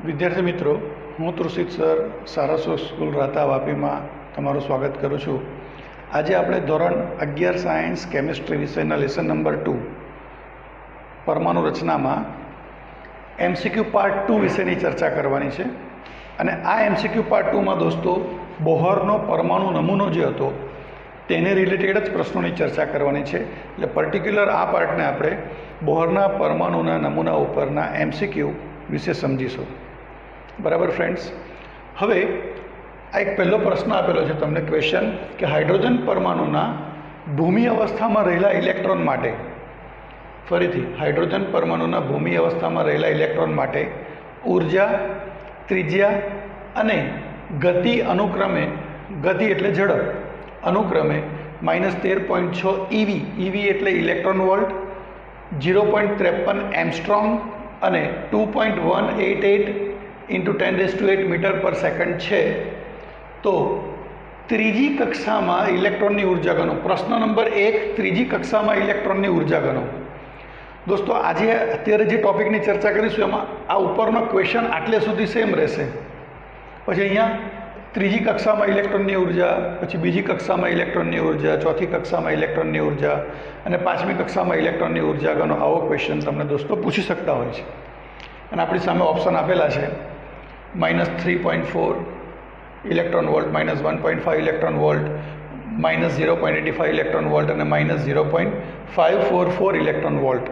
વિદ્યાર્થી મિત્રો, હું તૃષિત સર સારસ્વત સ્કૂલ રાતા વાપીમાં તમારું સ્વાગત કરું છું. આજે આપણે ધોરણ 11 સાયન્સ કેમિસ્ટ્રી વિષયના લેસન નંબર 2 પરમાણુ રચનામાં એમસીક્યુ પાર્ટ 2 વિશેની ચર્ચા કરવાની છે. અને આ એમસીક્યુ પાર્ટ 2માં દોસ્તો બોહરનો પરમાણુ નમૂનો જે હતો તેને રિલેટેડ જ પ્રશ્નોની ચર્ચા કરવાની છે. એટલે પર્ટિક્યુલર આ પાર્ટને આપણે બોહરના પરમાણુના નમૂના ઉપરના એમસીક્યુ વિશે સમજીશું. બરાબર ફ્રેન્ડ્સ, હવે આ એક પહેલો પ્રશ્ન આપેલો છે તમને ક્વેશ્ચન કે હાઇડ્રોજન પરમાણુના ભૂમિ અવસ્થામાં રહેલા ઇલેક્ટ્રોન માટે, ફરીથી હાઇડ્રોજન પરમાણુના ભૂમિ અવસ્થામાં રહેલા ઇલેક્ટ્રોન માટે ઉર્જા, ત્રિજ્યા અને ગતિ અનુક્રમે, ગતિ એટલે ઝડપ, અનુક્રમે -13.6 EV, EV એટલે ઇલેક્ટ્રોન વોલ્ટ, 0.53 એમસ્ટ્રોંગ અને 2.188 × 10⁸ મીટર પર સેકન્ડ છે. તો ત્રીજી કક્ષામાં ઇલેક્ટ્રોનની ઉર્જા ગણો. પ્રશ્ન નંબર 1, ત્રીજી કક્ષામાં ઇલેક્ટ્રોનની ઉર્જા ગણો. દોસ્તો અત્યારે જે ટોપિકની ચર્ચા કરીશું એમાં આ ઉપરનો ક્વેશ્ચન આટલે સુધી સેમ રહેશે. પછી અહીંયા ત્રીજી કક્ષામાં ઇલેક્ટ્રોનની ઉર્જા, પછી બીજી કક્ષામાં ઇલેક્ટ્રોનની ઉર્જા, ચોથી કક્ષામાં ઇલેક્ટ્રોનની ઉર્જા અને પાંચમી કક્ષામાં ઇલેક્ટ્રોનની ઉર્જા ગણો. આવો ક્વેશ્ચન તમને દોસ્તો પૂછી શકતા હોય છે. અને આપણી સામે ઓપ્શન આપેલા છે -3.4 electron volt, -1.5 electron volt, -0.85 electron volt અને -0.544 ઇલેક્ટ્રોન વોલ્ટ.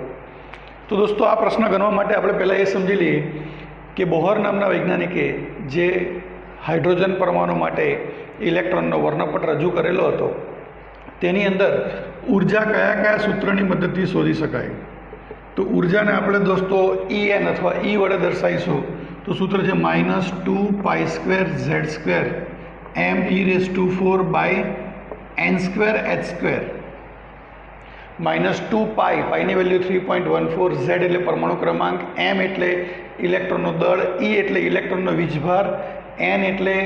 તો દોસ્તો આ પ્રશ્ન ગણવા માટે આપણે પહેલાં એ સમજી લઈએ કે બોહર નામના વૈજ્ઞાનિકે જે હાઇડ્રોજન પરમાણુ માટે ઇલેક્ટ્રોનનો વર્ણપટ રજૂ કરેલો હતો તેની અંદર ઉર્જા કયા કયા સૂત્રની મદદથી શોધી શકાય. તો ઉર્જાને આપણે દોસ્તો En અથવા E વડે દર્શાવીશું. તો સૂત્ર છે -2π²z² me⁴n²h². -2π, પાઈની વેલ્યુ 3.14, z એટલે પરમાણુ ક્રમાંક, m એટલે ઇલેક્ટ્રોનનો દળ, E એટલે ઇલેક્ટ્રોનનો વીજભાર, n એટલે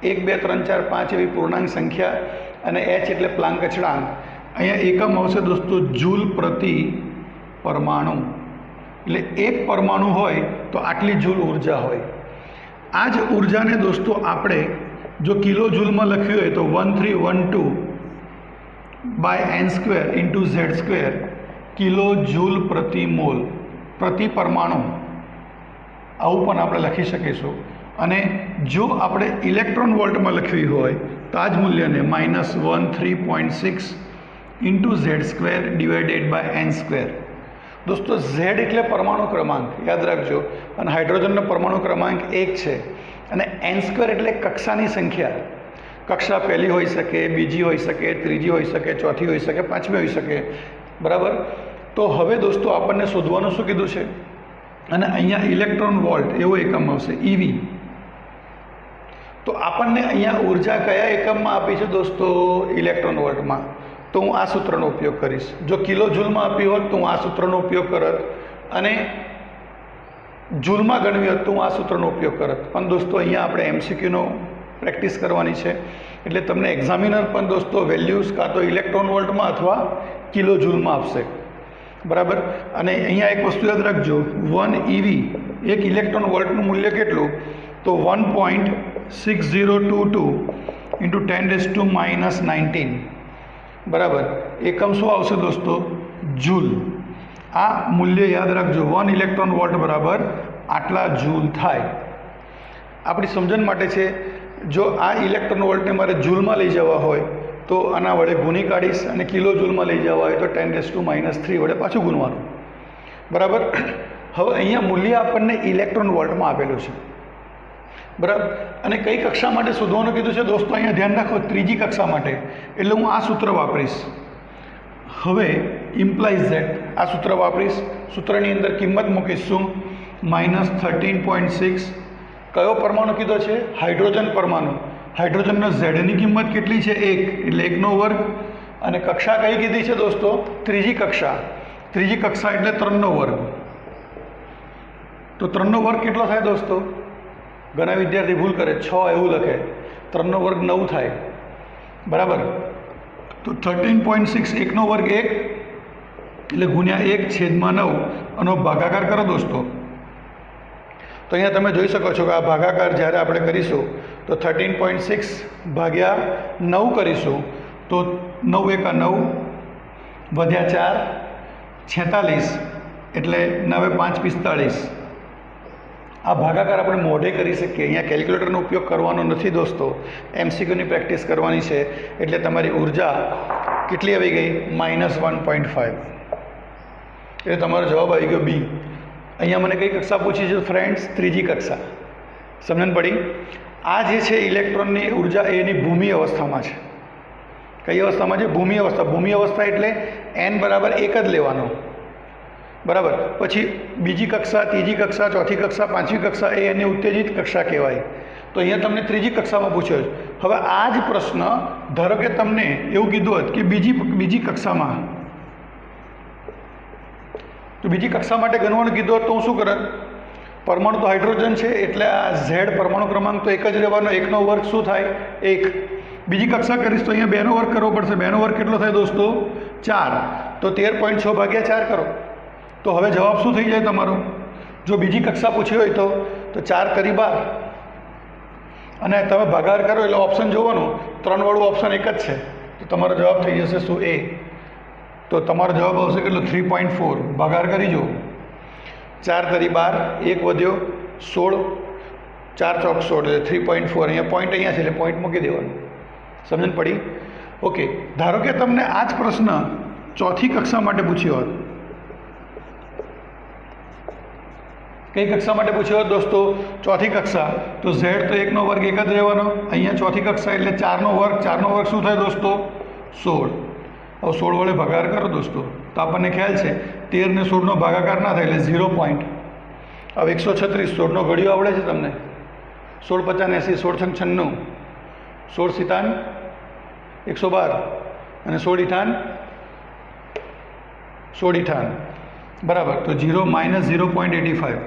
1 2 3 4 5 એવી પૂર્ણાંક સંખ્યા અને h એટલે પ્લાન્ક અચળાંક. અહીંયા એકમ આવશે દોસ્તો જૂલ પ્રતિ પરમાણુ. એટલે એક પરમાણુ હોય તો આટલી જૂલ ઉર્જા હોય. આ જ ઉર્જાને દોસ્તો આપણે જો કિલો જૂલમાં લખ્યું હોય તો 1312/n² × z² કિલો જૂલ પ્રતિ મોલ, પ્રતિ પરમાણુ, આવું પણ આપણે લખી શકીશું. અને જો આપણે ઇલેક્ટ્રોન વોલ્ટમાં લખવી હોય તો આ જ મૂલ્યને -13.6 × z² / n². દોસ્તો z એટલે પરમાણુ ક્રમાંક, યાદ રાખજો. અને હાઇડ્રોજનનો પરમાણુ ક્રમાંક 1 છે. અને n² એટલે કક્ષાની સંખ્યા. કક્ષા પહેલી હોઈ શકે, બીજી હોઈ શકે, ત્રીજી હોઈ શકે, ચોથી હોઈ શકે, પાંચમી હોઈ શકે. બરાબર. તો હવે દોસ્તો આપણને શોધવાનું શું કીધું છે? અને અહીંયા ઇલેક્ટ્રોન વોલ્ટ એવો એકમ આવશે EV. તો આપણને અહીંયા ઉર્જા કયા એકમમાં આપી છે દોસ્તો? ઇલેક્ટ્રોન વોલ્ટમાં. તો હું આ સૂત્રનો ઉપયોગ કરીશ. જો કિલો જૂલમાં આપી હોત તો હું આ સૂત્રનો ઉપયોગ કરત, અને જૂલમાં ગણવી હોત તો હું આ સૂત્રનો ઉપયોગ કરત. પણ દોસ્તો અહીંયા આપણે એમસીક્યુનો પ્રેક્ટિસ કરવાની છે. એટલે તમને એક્ઝામિનર પણ દોસ્તો વેલ્યુઝ કાં તો ઇલેક્ટ્રોન વોલ્ટમાં અથવા કિલો જૂલમાં આપશે. બરાબર. અને અહીંયા એક વસ્તુ યાદ રાખજો, 1 EV, એક ઇલેક્ટ્રોન વોલ્ટનું મૂલ્ય કેટલું? તો 1.6022 × 10⁻⁻19. બરાબર. એકમ શું આવશે દોસ્તો? જૂલ. આ મૂલ્ય યાદ રાખજો, 1 ઇલેક્ટ્રોન વોલ્ટ બરાબર આટલા જૂલ થાય. આપણી સમજણ માટે છે. જો આ ઇલેક્ટ્રોન વોલ્ટને મારે જૂલમાં લઈ જવા હોય તો આના વડે ગુણી કાઢીશ, અને કિલો જૂલમાં લઈ જવા હોય તો 10⁻³ વડે પાછું ગુણવાનું. બરાબર. હવે અહીંયા મૂલ્ય આપણને ઇલેક્ટ્રોન વોલ્ટમાં આપેલું છે. બરાબર. અને કઈ કક્ષા માટે શોધવાનું કીધું છે દોસ્તો? અહીંયા ધ્યાન રાખો, ત્રીજી કક્ષા માટે. એટલે હું આ સૂત્ર વાપરીશ. હવે ઇમ્પ્લાઇઝ ધેટ આ સૂત્ર વાપરીશ. સૂત્રની અંદર કિંમત મૂકીશું -13.6. કયો પરમાણુ કીધો છે? હાઇડ્રોજન પરમાણુ. હાઇડ્રોજનનો ઝેડની કિંમત કેટલી છે? 1, એટલે 1/2. અને કક્ષા કઈ કીધી છે દોસ્તો? ત્રીજી કક્ષા. ત્રીજી કક્ષા એટલે 3/2. તો 3/2 કેટલો થાય દોસ્તો? ઘણા વિદ્યાર્થી ભૂલ કરે, 6 એવું લખે. 3/2 9 થાય. બરાબર. તો 13.6, 1/2 1, એટલે ગુણ્યા 1/9 આનો ભાગાકાર કરો દોસ્તો. તો અહીંયા તમે જોઈ શકો છો કે આ ભાગાકાર જ્યારે આપણે કરીશું તો 13.6 ભાગ્યા 9 કરીશું તો 9 એકા 9 વધ્યા 4 46 એટલે 9 5 45 આ ભાગાકાર આપણે મોઢે કરી શકીએ. અહીંયા કેલ્ક્યુલેટરનો ઉપયોગ કરવાનો નથી દોસ્તો, MCQની પ્રેક્ટિસ કરવાની છે. એટલે તમારી ઉર્જા કેટલી આવી ગઈ? -1.5. એટલે તમારો જવાબ આવી ગયો બી. અહીંયા મને કઈ કક્ષા પૂછી છે ફ્રેન્ડ્સ? ત્રીજી કક્ષા. સમજણ પડી? આ જે છે ઇલેક્ટ્રોનની ઉર્જા એની ભૂમિ અવસ્થામાં છે. કઈ અવસ્થામાં છે? ભૂમિ અવસ્થા. ભૂમિ અવસ્થા એટલે n બરાબર 1 જ લેવાનો, બરાબર. પછી બીજી કક્ષા, ત્રીજી કક્ષા, ચોથી કક્ષા, પાંચમી કક્ષા એ એની ઉત્તેજિત કક્ષા કહેવાય. તો અહીંયા તમને ત્રીજી કક્ષામાં પૂછ્યો છે. હવે આ જ પ્રશ્ન ધારો કે તમને એવું કીધું હોત કે બીજી કક્ષામાં, તો બીજી કક્ષા માટે ગણવાનું કીધું હોત તો હું શું કરત? પરમાણુ તો હાઇડ્રોજન છે એટલે આ ઝેડ પરમાણુ ક્રમાંક તો એક જ રહેવાનો. 1નો વર્ગ શું થાય? 1. બીજી કક્ષા કરીશ તો અહીંયા 2નો વર્ગ કરવો પડશે. 2નો વર્ગ કેટલો થાય દોસ્તો? 4. તો 13.6 ભાગ્યા 4 કરો તો હવે જવાબ શું થઈ જાય તમારો? જો બીજી કક્ષા પૂછી હોય તો 4 કરી 12 અને તમે ભાગાકાર કરો એટલે ઓપ્શન જોવાનું, 3 વાળું ઓપ્શન એક જ છે. તો તમારો જવાબ થઈ જશે શું? એ. તો તમારો જવાબ આવશે કેટલો? 3.4. ભાગાકાર કરી જુઓ. 4 કરી 12, 1 વધ્યો 16, 4 ચોક 16 એટલે 3.4. અહીંયા પોઈન્ટ અહીંયા છે એટલે પોઈન્ટ મૂકી દેવાનું. સમજણ પડી? ઓકે. ધારો કે તમને આ જ પ્રશ્ન ચોથી કક્ષા માટે પૂછ્યો હોત. કઈ કક્ષા માટે પૂછ્યો હોત દોસ્તો? ચોથી કક્ષા. તો ઝેડ તો 1નો વર્ગ 1 જ રહેવાનો. અહીંયા ચોથી કક્ષા એટલે 4નો વર્ગ. 4નો વર્ગ શું થાય દોસ્તો? 16. હવે 16 વડે ભાગાકાર કરો દોસ્તો તો આપણને ખ્યાલ છે 13 ને 16નો ભાગાકાર ના થાય એટલે 0 પોઈન્ટ. હવે 136, 16નો ઘડિયો આવડે છે તમને? 16 50 80, 16 96 16 57 112 અને 16 58 બરાબર. તો 0 - 0.85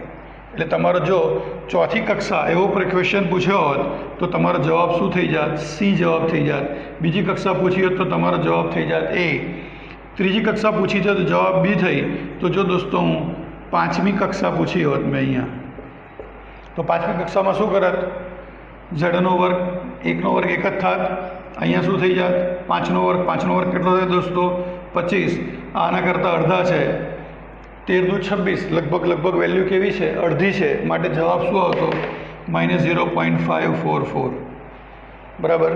એટલે તમારો જો ચોથી કક્ષા એવો ક્વેશ્ચન પૂછ્યો હોત તો તમારો જવાબ શું થઈ જાત? સી જવાબ થઈ જાત. બીજી કક્ષા પૂછી હોત તો તમારો જવાબ થઈ જાત એ. ત્રીજી કક્ષા પૂછી છે તો જવાબ બી થઈ. તો જો દોસ્તો હું પાંચમી કક્ષા પૂછી હોત મેં અહીંયા તો પાંચમી કક્ષામાં શું કરત? ઝેડનો વર્ગ 1નો વર્ગ 1 જ થાત. અહીંયા શું થઈ જાત? 5નો વર્ગ. 5નો વર્ગ કેટલો થાય દોસ્તો? 25. આના કરતાં અડધા છે. 13 દુ 26 લગભગ વેલ્યુ કેવી છે? અડધી છે. માટે જવાબ શું આવતો? -0.544. બરાબર.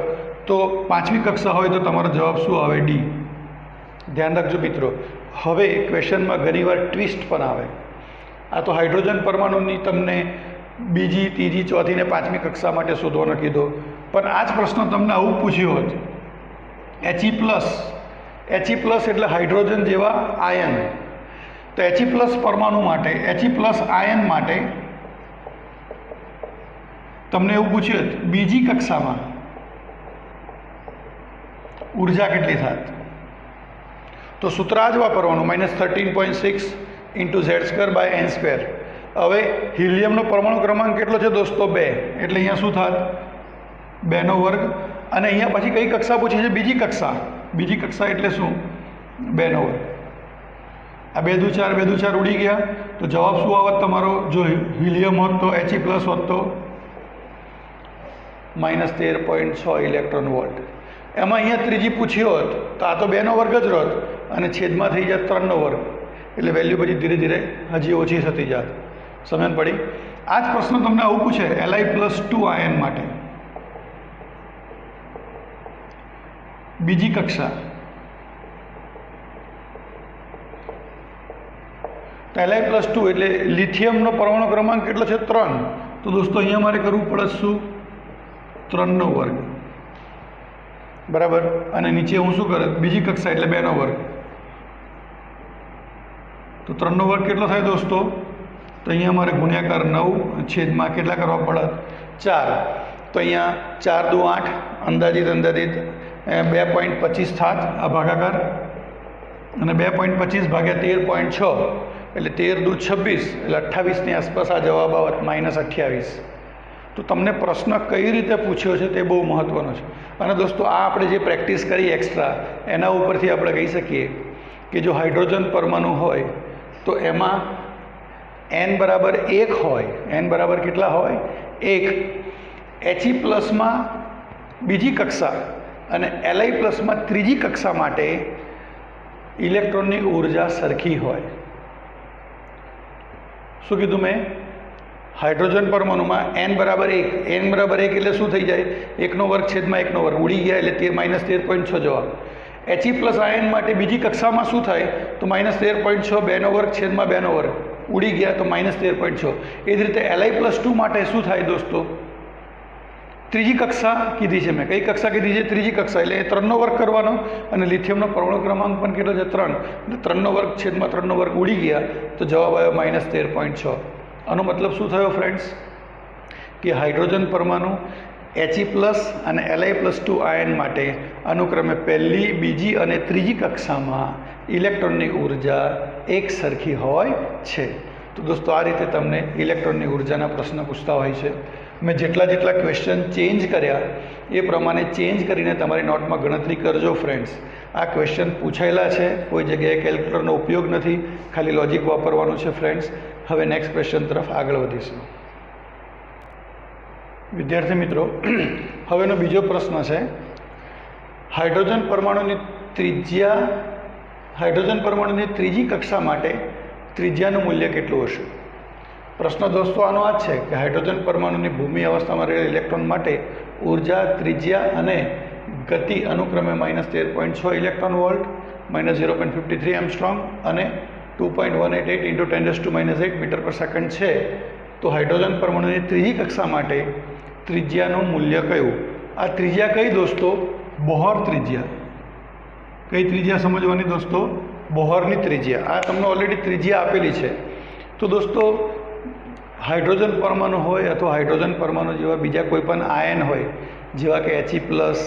તો પાંચમી કક્ષા હોય તો તમારો જવાબ શું આવે? ડી. ધ્યાન રાખજો મિત્રો. હવે ક્વેશ્ચનમાં ઘણીવાર ટ્વિસ્ટ પણ આવે. આ તો હાઇડ્રોજન પરમાણુની તમને બીજી, ત્રીજી, ચોથી ને પાંચમી કક્ષા માટે શોધવાનો કીધો. પણ આ જ પ્રશ્ન તમને આવું પૂછ્યો હોત He+, He+ એટલે હાઇડ્રોજન જેવા આયન. તો He+ પરમાણુ માટે, He+ આયન માટે તમને એવું પૂછ્યું બીજી કક્ષામાં ઉર્જા કેટલી થાત? તો સૂત્ર આ જ વાપરવાનું, -13.6 × Z²/n². હવે હિલિયમનો પરમાણુ ક્રમાંક કેટલો છે દોસ્તો? 2. એટલે અહીંયા શું થાત? 2નો વર્ગ. અને અહીંયા પછી કઈ કક્ષા પૂછી છે? બીજી કક્ષા. બીજી કક્ષા એટલે શું? 2નો વર્ગ. આ 2 દુ 4, 2 દુ 4 ઉડી ગયા. તો જવાબ શું આવત તમારો? જો હિલિયમ હોત તો He+ હોત તો -13.6 ઇલેક્ટ્રોન વોલ્ટ. એમાં અહીંયા ત્રીજી પૂછી હોત તો આ તો 2નો વર્ગ જ હોત અને છેદમાં થઈ જાત 3નો વર્ગ. એટલે વેલ્યુ પછી ધીરે ધીરે હજી ઓછી થતી જાત. સમજણ પડી? આ જ પ્રશ્ન તમને આવું પૂછે Li+2 આયન માટે બીજી કક્ષા. તો Li+2 એટલે લિથિયમનો પરમાણુ ક્રમાંક કેટલો છે? 3. તો દોસ્તો અહીંયા મારે કરવું પડે શું? 3નો વર્ગ. બરાબર. અને નીચે હું શું કરે? બીજી કક્ષા એટલે 2નો વર્ગ. તો 3નો વર્ગ કેટલો થાય દોસ્તો? તો અહીંયા મારે ગુણ્યાકાર 9 છેદમાં કેટલા કરવા પડે? 4. તો અહીંયા 4 દુ 8 અંદાજિત 2.25 થાત આ ભાગાકાર. અને 2.25 ભાગ્યા 13.6 એટલે 13 દુ 26 એટલે 28ની આસપાસ આ જવાબ આવત -28. તો તમને પ્રશ્ન કઈ રીતે પૂછ્યો છે તે બહુ મહત્ત્વનો છે. અને દોસ્તો આ આપણે જે પ્રેક્ટિસ કરી એક્સ્ટ્રા એના ઉપરથી આપણે કહી શકીએ કે જો હાઇડ્રોજન પરમાણુ હોય તો એમાં એન બરાબર 1 હોય, એન બરાબર કેટલા હોય 1, He પ્લસમાં બીજી કક્ષા અને Li પ્લસમાં ત્રીજી કક્ષા માટે ઇલેક્ટ્રોનની ઉર્જા સરખી હોય. શું કીધું મેં? હાઇડ્રોજન પરમાણુમાં n બરાબર 1, n બરાબર 1 એટલે શું થઈ જાય? 1 વર્ગ છેદમાં 1 વર્ગ ઉડી ગયા એટલે -13.6 જવાબ. He પ્લસ આયન માટે બીજી કક્ષામાં શું થાય? તો -13.6 2 વર્ગ છેદમાં 2 વર્ગ ઉડી ગયા તો -13.6. એ જ રીતે Li પ્લસ 2 માટે શું થાય દોસ્તો? ત્રીજી કક્ષા કીધી છે મેં. કઈ કક્ષા કીધી છે? ત્રીજી કક્ષા. એટલે એ 3 વર્ગ કરવાનો અને લિથિયમનો પરમાણુ ક્રમાંક પણ કેટલો છે? 3. એટલે 3 વર્ગ છેદમાં 3 વર્ગ ઉડી ગયા તો જવાબ આવ્યો -13.6. આનો મતલબ શું થયો ફ્રેન્ડ્સ? કે હાઇડ્રોજન પરમાણુ He પ્લસ અને Li પ્લસ 2 આયન માટે અનુક્રમે પહેલી, બીજી અને ત્રીજી કક્ષામાં ઇલેક્ટ્રોનની ઉર્જા એક સરખી હોય છે. તો દોસ્તો આ રીતે તમને ઇલેક્ટ્રોનની ઉર્જાના પ્રશ્ન પૂછતા હોય છે. મેં જેટલા ક્વેશ્ચન ચેન્જ કર્યા એ પ્રમાણે ચેન્જ કરીને તમારી નોટમાં ગણતરી કરજો ફ્રેન્ડ્સ. આ ક્વેશ્ચન પૂછાયેલા છે, કોઈ જગ્યાએ કેલ્ક્યુલેટરનો ઉપયોગ નથી, ખાલી લોજિક વાપરવાનું છે ફ્રેન્ડ્સ. હવે નેક્સ્ટ ક્વેશ્ચન તરફ આગળ વધીશું. વિદ્યાર્થી મિત્રો, હવેનો બીજો પ્રશ્ન છે હાઇડ્રોજન પરમાણુની ત્રીજી કક્ષા માટે ત્રિજ્યાનું મૂલ્ય કેટલું હશે? પ્રશ્ન દોસ્તો આનો આ જ છે કે હાઇડ્રોજન પરમાણુની ભૂમિ અવસ્થામાં રહેલા ઇલેક્ટ્રોન માટે ઉર્જા, ત્રિજ્યા અને ગતિ અનુક્રમે -13.6 ઇલેક્ટ્રોન વોલ્ટ, -0.53 એમસ્ટ્રોંગ અને 2.188 × 10⁻⁸ મીટર પર સેકન્ડ છે. તો હાઇડ્રોજન પરમાણુની ત્રીજી કક્ષા માટે ત્રિજ્યાનું મૂલ્ય કયું? આ ત્રિજ્યા કઈ દોસ્તો? બોહર ત્રિજ્યા. કઈ ત્રિજ્યા સમજવાની દોસ્તો? બોહરની ત્રિજ્યા. આ તમને ઓલરેડી ત્રિજ્યા આપેલી છે. તો દોસ્તો હાઇડ્રોજન પરમાણુ હોય અથવા હાઇડ્રોજન પરમાણુ જેવા બીજા કોઈ પણ આયન હોય, જેવા કે He પ્લસ,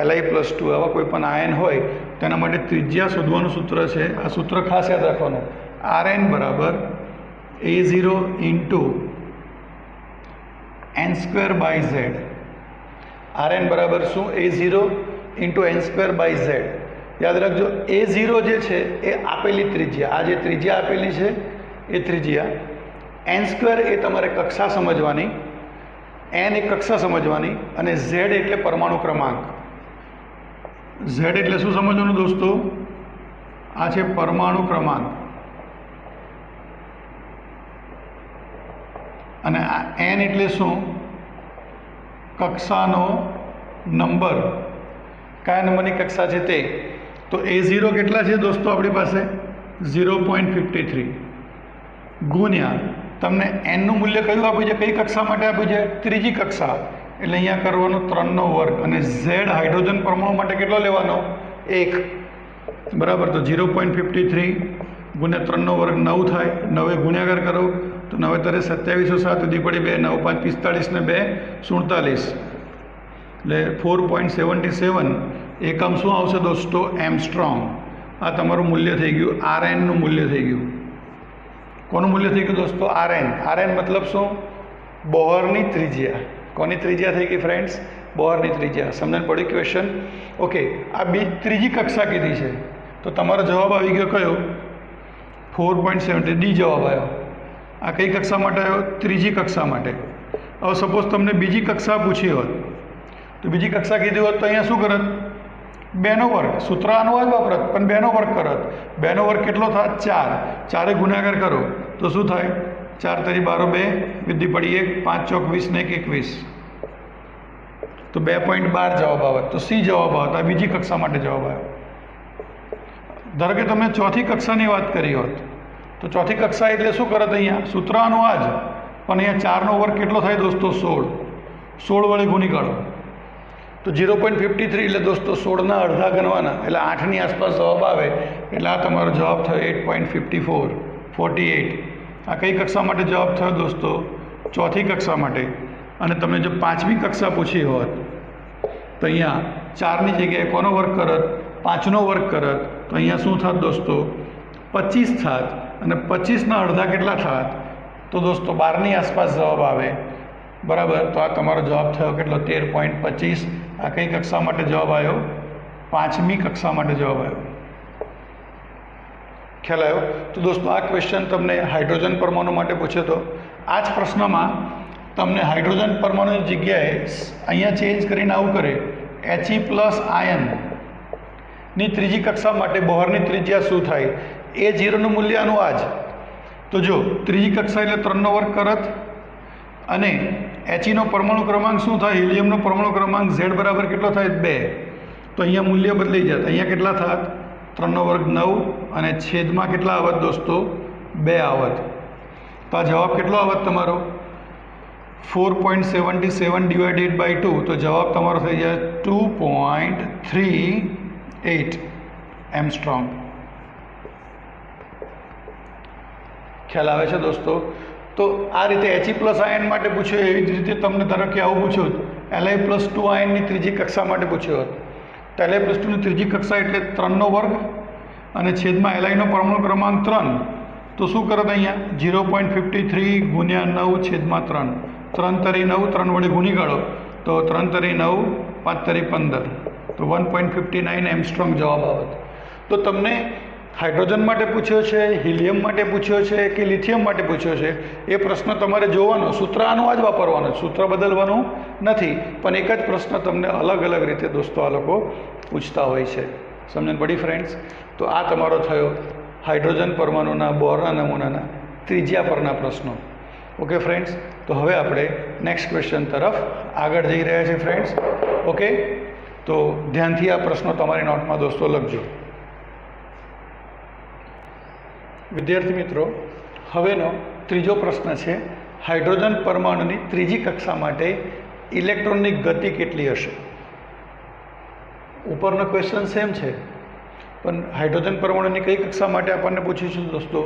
Li પ્લસ 2 આવા કોઈ પણ આયન હોય, તેના માટે ત્રિજ્યા શોધવાનું સૂત્ર છે. આ સૂત્ર ખાસ યાદ રાખવાનું. Rn બરાબર A0 × n²/z. Rn બરાબર શું? A0 × n²/z. યાદ રાખજો, A0 જે છે એ આપેલી ત્રિજ્યા, આ જે ત્રિજ્યા આપેલી છે એ ત્રિજ્યા, n² એ તમારે કક્ષા સમજવાની, n એ કક્ષા સમજવાની અને z એટલે પરમાણુ ક્રમાંક. z એટલે શું સમજવાનું દોસ્તો? આ છે પરમાણુ ક્રમાંક અને આ n એટલે શું? કક્ષાનો નંબર. કયા નંબરની કક્ષા છે તે? તો A0 કેટલા છે દોસ્તો આપણી પાસે? 0.53 ગુણ્યા તમને nનું મૂલ્ય કયું આપ્યું છે? કઈ કક્ષા માટે આપ્યું છે? ત્રીજી કક્ષા. એટલે અહીંયા કરવાનો 3 વર્ગ અને z હાઇડ્રોજન પરમાણુ માટે કેટલો લેવાનો? 1. બરાબર. તો 0.53 ગુણ્યા 3 વર્ગ 9 થાય. 9 ગુણ્યાકાર કરો તો 9 × 27 7 ઉધી પડી 2, 9 × 5 45 ને 2 47 એટલે 4.77 એકમ શું આવશે દોસ્તો? એમસ્ટ્રોંગ. આ તમારું મૂલ્ય થઈ ગયું, Rnનું મૂલ્ય થઈ ગયું. કોનું મૂલ્ય થઈ ગયું દોસ્તો? Rn. Rn મતલબ શું? બોહરની ત્રિજ્યા. કોની ત્રિજ્યા થઈ ગઈ ફ્રેન્ડ્સ? બોહરની ત્રિજ્યા. સમજણ પડી ક્વેશ્ચન? ઓકે. આ ત્રીજી કક્ષા કીધી છે તો તમારો જવાબ આવી ગયો કયો? 4.70 ડી જવાબ આવ્યો. આ કઈ કક્ષા માટે આવ્યો? ત્રીજી કક્ષા માટે. હવે સપોઝ તમને બીજી કક્ષા પૂછી હોત તો બીજી કક્ષા કીધી હોત તો અહીંયા શું કરત? 2 વર્ગ. સૂત્ર આનું જ વાપરત પણ 2 વર્ગ કરત. 2 વર્ગ કેટલો થાય? 4. 4 ગુણાકાર કરો તો શું થાય? 4 × 12 2 વિધિ પડી 1, 5 ચોક 20 ને 21 તો 2.12 જવાબ આવે. તો સી જવાબ આવે. આ બીજી કક્ષા માટે જવાબ આવ્યો. ધારો કે તમે ચોથી કક્ષાની વાત કરી હોત તો ચોથી કક્ષા એટલે શું કરત? અહીંયા સૂત્ર આનું આ જ પણ અહીંયા 4 વર્ગ કેટલો થાય દોસ્તો? 16 વડે ગુણી કાઢો તો 0.53 એટલે દોસ્તો 16ના અડધા ગણવાના એટલે 8ની આસપાસ જવાબ આવે. એટલે આ તમારો જવાબ થયો 8.54 48. આ કઈ કક્ષા માટે જવાબ થયો દોસ્તો? ચોથી કક્ષા માટે. અને તમે જો પાંચમી કક્ષા પૂછી હોત તો અહીંયા 4ની જગ્યાએ કોનો વર્ગ કરત? 5નો વર્ગ કરત તો અહીંયા શું થાત દોસ્તો? 25 થાત. અને 25ના અડધા કેટલા થાત? તો દોસ્તો 12ની આસપાસ જવાબ આવે. બરાબર. તો આ તમારો જવાબ થયો કેટલો? 13.25. આ કઈ કક્ષા માટે જવાબ આવ્યો? પાંચમી કક્ષા માટે જવાબ આવ્યો. ખ્યાલ આવ્યો? તો દોસ્તો આ ક્વેશ્ચન તમને હાઇડ્રોજન પરમાણુ માટે પૂછ્યો હતો. આ જ પ્રશ્નમાં તમને હાઇડ્રોજન પરમાણુની જગ્યાએ અહીંયા ચેન્જ કરીને આવું કરે, He પ્લસ આયનની ત્રીજી કક્ષા માટે બોહરની ત્રિજ્યા શું થાય? A0નું મૂલ્ય આનું આ જ. તો જો ત્રીજી કક્ષા એટલે 3નો વર્ગ કરત, અને Heનો પરમાણુ ક્રમાંક શું થાય? હિલિયમનો પરમાણુ ક્રમાંક Z બરાબર કેટલો થાય? 2. તો અહીંયા મૂલ્ય બદલાઈ જાય. અહીંયા કેટલા થાત? 3નો વર્ગ 9 અને છેદમાં કેટલા આવત દોસ્તો? 2 આવત. તો આ જવાબ કેટલો આવત તમારો? 4.77 ડિવાઇડેડ બાય 2. તો જવાબ તમારો થઈ જાય 2.38 એમસ્ટ્રોંગ. ખ્યાલ આવે છે દોસ્તો? તો આ રીતે He પ્લસ આયન માટે પૂછ્યું, એવી જ રીતે તમને ધારો કે આવું પૂછ્યું Li પ્લસ 2 આયનની ત્રીજી કક્ષા માટે પૂછ્યું હોત. તો Li પ્લસ 2ની ત્રીજી કક્ષા એટલે 3નો વર્ગ અને છેદમાં Liનો પરમાણુ ક્રમાંક 3. તો શું કરત અહીંયા? 0.53 ગુણ્યા 9 છેદમાં 3. 3 તરી 9, 3 વડે ગુણી કાઢો તો 3 તરી 9, 5 તરી 15. તો 1.59 એમસ્ટ્રોંગ જવાબ આવત. તો તમને હાઇડ્રોજન માટે પૂછ્યો છે, હિલિયમ માટે પૂછ્યો છે કે લિથિયમ માટે પૂછ્યો છે, એ પ્રશ્ન તમારે જોવાનો. સૂત્ર આનું આ જ વાપરવાનું, સૂત્ર બદલવાનું નથી, પણ એક જ પ્રશ્ન તમને અલગ અલગ રીતે દોસ્તો આ લોકો પૂછતા હોય છે. સમજણ પડી ફ્રેન્ડ્સ? તો આ તમારો થયો હાઇડ્રોજન પરમાણુના બોરના નમૂનાના ત્રિજ્યા પરના પ્રશ્નો. Okay friends? તો હવે આપણે નેક્સ્ટ ક્વેશ્ચન તરફ આગળ જઈ રહ્યા છીએ ફ્રેન્ડ્સ. ઓકે, તો ધ્યાનથી આ પ્રશ્નો તમારી નોટમાં દોસ્તો લખજો. વિદ્યાર્થી મિત્રો, હવેનો ત્રીજો પ્રશ્ન છે, હાઇડ્રોજન પરમાણુની ત્રીજી કક્ષા માટે ઇલેક્ટ્રોનની ગતિ કેટલી હશે? ઉપરનો ક્વેશ્ચન સેમ છે, પણ હાઇડ્રોજન પરમાણુની કઈ કક્ષા માટે આપણને પૂછ્યું છે દોસ્તો?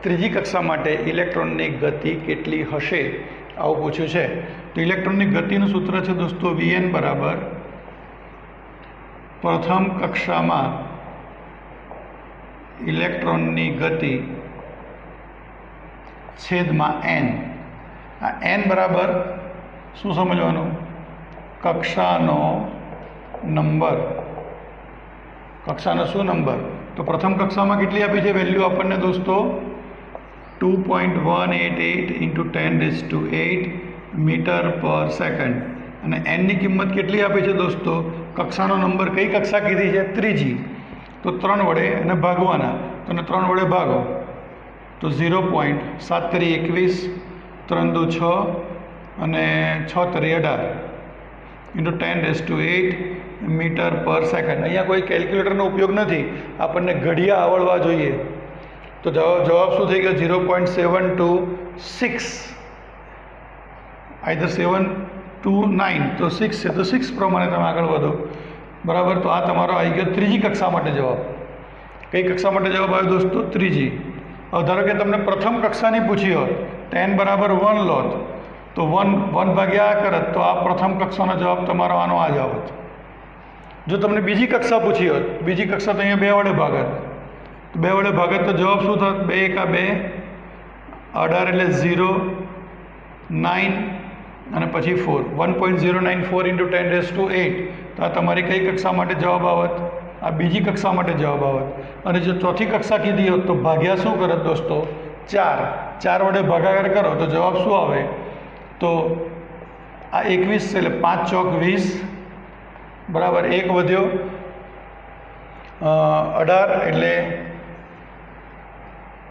ત્રીજી કક્ષા માટે ઇલેક્ટ્રોનની ગતિ કેટલી હશે આવું પૂછ્યું છે. તો ઇલેક્ટ્રોનની ગતિનું સૂત્ર છે દોસ્તો Vn બરાબર પ્રથમ કક્ષામાં ઇલેક્ટ્રોનની ગતિ છેદમાં n. આ n બરાબર શું સમજવાનું? કક્ષાનો નંબર. કક્ષાનો શું નંબર? તો પ્રથમ કક્ષામાં કેટલી આપી છે વેલ્યુ આપણને દોસ્તો? 2.188 × 10⁸ મીટર પર સેકન્ડ. અને nની કિંમત કેટલી આપી છે દોસ્તો? કક્ષાનો નંબર કઈ કક્ષા કીધી છે? ત્રીજી. તો 3 વડે એને ભાગવાના. તો 3 વડે ભાગો તો 0.7 તરી 21, 3 દુ 6 અને 6 તરી 18 × 10⁸ મીટર પર સેકન્ડ. અહીંયા કોઈ કેલ્ક્યુલેટરનો ઉપયોગ નથી, આપણને ઘડિયા આવડવા જોઈએ. તો જવાબ શું થઈ ગયો? 0.726. આઈધર 7 to 9, તો 6 છે તો 6 પ્રમાણે તમે આગળ વધો. બરાબર? તો આ તમારો આવી ગયો ત્રીજી કક્ષા માટે જવાબ. કઈ કક્ષા માટે જવાબ આવ્યો દોસ્તો? ત્રીજી. હવે ધારો કે તમને પ્રથમ કક્ષાની પૂછી હોત તો n બરાબર 1 લોત, તો 1 ભાગ્યા આ કરત તો આ પ્રથમ કક્ષાનો જવાબ તમારો આનો આ જ આવત. જો તમને બીજી કક્ષા પૂછી હોત, બીજી કક્ષા તો અહીંયા 2 વડે ભાગત. તો 2 વડે ભાગત તો જવાબ શું થાત? 2 એકા 2, 18 એટલે 0, 9 અને પછી 4. 1.094 × 10⁸. તો આ તમારી કઈ કક્ષા માટે જવાબ આવત? આ બીજી કક્ષા માટે જવાબ આવત. અને જો ચોથી કક્ષા કીધી હોત તો ભાગ્યા શું કરત દોસ્તો? 4. 4 વડે ભાગાકાર કરો તો જવાબ શું આવે? તો આ 21 છે એટલે 5 ચોક 20 બરાબર. 1 વધ્યો 18 એટલે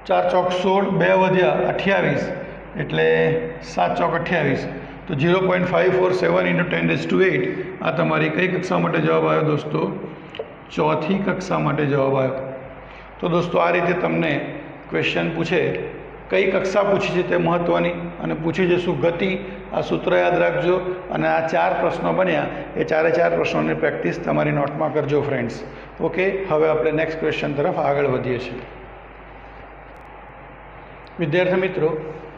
4 ચોક 16, 2 વધ્યા 28 એટલે 7 ચોક 28. તો 0.547 × 10⁸. આ તમારી કઈ કક્ષા માટે જવાબ આવ્યો દોસ્તો? ચોથી કક્ષા માટે જવાબ આવ્યો. તો દોસ્તો આ રીતે તમને ક્વેશ્ચન પૂછે, કઈ કક્ષા પૂછી છે તે મહત્ત્વની, અને પૂછી છે શું ગતિ, આ સૂત્ર યાદ રાખજો. અને આ 4 પ્રશ્નો બન્યા એ 4 પ્રશ્નોની પ્રેક્ટિસ તમારી નોટમાં કરજો ફ્રેન્ડ્સ. ઓકે, હવે આપણે નેક્સ્ટ ક્વેશ્ચન તરફ આગળ વધીએ છીએ. વિદ્યાર્થી મિત્રો,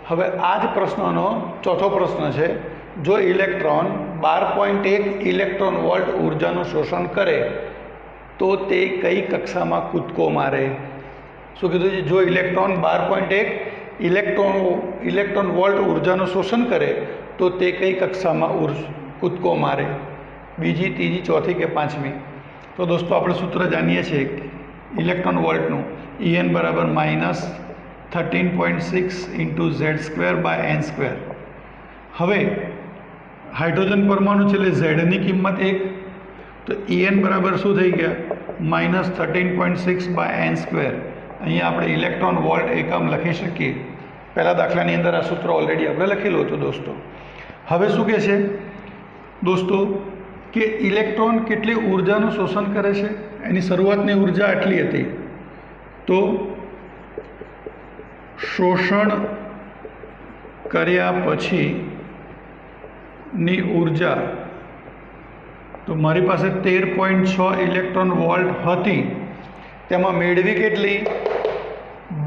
હવે આ જ પ્રશ્નનો ચોથો પ્રશ્ન છે, જો ઇલેક્ટ્રોન 12.1 ઇલેક્ટ્રોન વોલ્ટ ઉર્જાનું શોષણ કરે તો તે કઈ કક્ષામાં કૂદકો મારે? શું કીધું છે? જો ઇલેક્ટ્રોન 12.1 ઇલેક્ટ્રોન વોલ્ટ ઉર્જાનું શોષણ કરે તો તે કઈ કક્ષામાં કૂદકો મારે? બીજી, ત્રીજી, ચોથી કે પાંચમી? તો દોસ્તો આપણે સૂત્ર જાણીએ છીએ ઇલેક્ટ્રોન વોલ્ટનું En બરાબર -13.6 × Z²/n². હવે હાઇડ્રોજન પરમાણુ છે એટલે ઝેડની કિંમત 1, તો En બરાબર શું થઈ ગયા -13.6/n². અહીંયા આપણે ઇલેક્ટ્રોન વોલ્ટ એકમ લખી શકીએ. પહેલા દાખલાની અંદર આ સૂત્ર ઓલરેડી આપણે લખેલું હતું દોસ્તો. હવે શું કહે છે દોસ્તો કે ઇલેક્ટ્રોન કેટલી ઉર્જાનું શોષણ કરે છે? એની શરૂઆતની ઉર્જા આટલી હતી, તો શોષણ કર્યા પછીની ઉર્જા, તો મારી પાસે 13.6 ઇલેક્ટ્રોન વોલ્ટ હતી, તેમાં મેળવી કેટલી?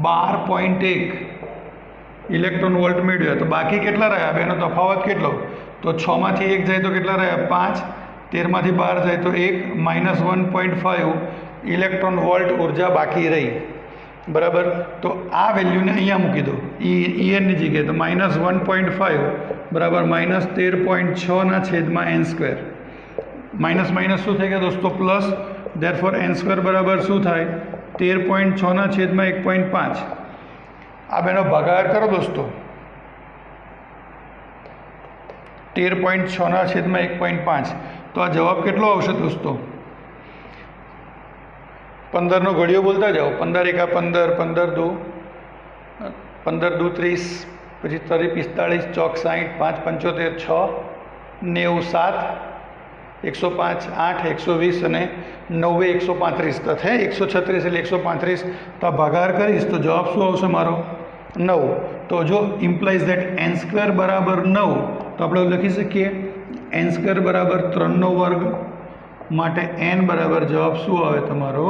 12.1 ઇલેક્ટ્રોન વોલ્ટ મેળવ્યા. તો બાકી કેટલા રહ્યા? બેનો તફાવત કેટલો? તો 6 માંથી 1 જાય તો કેટલા રહ્યા? 5. 13 માંથી 12 જાય તો 1, -1.5 ઇલેક્ટ્રોન વોલ્ટ ઉર્જા બાકી રહી. બરાબર. તો આ વેલ્યુને અહીંયા મૂકી દો Enની જગ્યાએ, તો -1.5 બરાબર -13.6/n². માઇનસ માઇનસ શું થઈ ગયા દોસ્તો? પ્લસ. ધેરફોર n² બરાબર શું થાય? 13.6/1.5. આ બેનો ભાગાકાર કરો દોસ્તો. 13.6/1.5. તો આ જવાબ કેટલો આવશે દોસ્તો? 15નો ઘડિયો બોલતા જાઓ. 15 × 15, 15 × 2 30, પછી 45, 45, 4 60, 5 75, 6 90, 7, 105, 8, 120 અને 9 135. તો થાય 136 એટલે 135. તો આ ભાગાકાર કરીશ તો જવાબ શું આવશે મારો? 9. તો જો ઇમ્પ્લાઇઝ ધેટ n² બરાબર 9, તો આપણે લખી શકીએ n² બરાબર 3/2 માટે n બરાબર જવાબ શું આવે તમારો?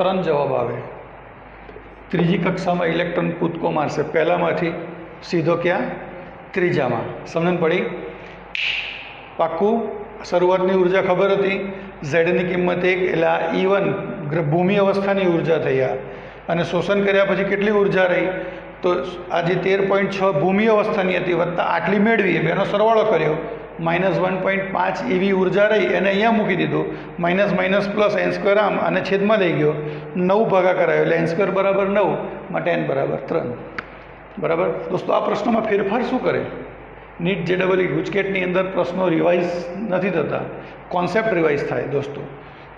3 જવાબ આવે. ત્રીજી કક્ષામાં ઇલેક્ટ્રોન કૂદકો મારશે પહેલામાંથી સીધો ક્યાં? ત્રીજામાં. સમજણ પડી? પાક્કું? શરૂઆતની ઉર્જા ખબર હતી, ઝેડની કિંમત 1, એટલે આ E1 ભૂમિ અવસ્થાની ઉર્જા થઈ. અને શોષણ કર્યા પછી કેટલી ઉર્જા રહી? તો આ જે 13.6 ભૂમિ અવસ્થાની હતી વત્તા આટલી મેળવી, બેનો સરવાળો કર્યો, -1.5 એવી ઉર્જા રહી, એને અહીંયા મૂકી દીધું, માઇનસ માઇનસ પ્લસ n² આમ અને છેદમાં લઈ ગયો, 9 ભાગાકાર આવ્યો, એટલે n² બરાબર 9 માટે n બરાબર 3. બરાબર દોસ્તો. આ પ્રશ્નમાં ફેરફાર શું કરે? નીટ JEE ગુજકેટની અંદર પ્રશ્નો રિવાઇઝ નથી થતા, કોન્સેપ્ટ રિવાઇઝ થાય દોસ્તો.